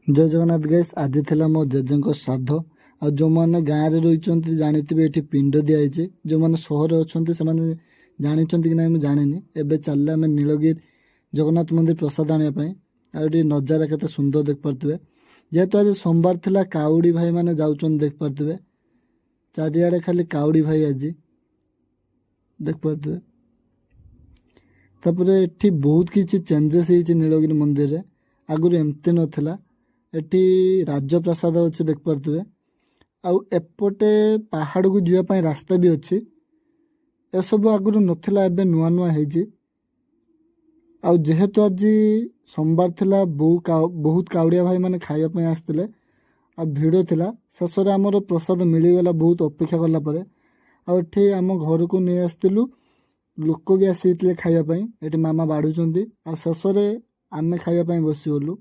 जय जगन्नाथ गाइस। आज थिला मो जेजेंको श्राद्ध आ जो मैंने गाँव में रही जानते ये पिंड दिखाई जो मैंने सहर अच्छा से जानी कि ना मुझे जानी एवं चल आम नीलगिरी जगन्नाथ मंदिर प्रसाद आने आए नजारा केते सुंदर देख पारे जेहेतु आज सोमवार थिला काउड़ी भाई मैंने जाऊँ देख पारे चारिआडे खाली काउड़ी भाई आज देख पारे तापर ये बहुत किसी चेंजेस नीलगिरी मंदिर रे आगुरी एमती नथिला एटी राजप्रसाद अच्छे देख पारे आउ एपटे पहाड़ को जावाई रास्ता भी अच्छी एसबू आगुरी नथिला एबे नुआ नुआ है आउ जेहेतु आज सोमवार थिला बहुत काउड़िया भाई मैंने खायापी आसते आ भिड़ थिला शेष आमर प्रसाद मिलगला बहुत अपेक्षा कलापर आठ आम घर को नहीं आसलु लोक भी आसी खायापी ये मामा बाढ़ुंट आ शेष आम खायापी बसीगलु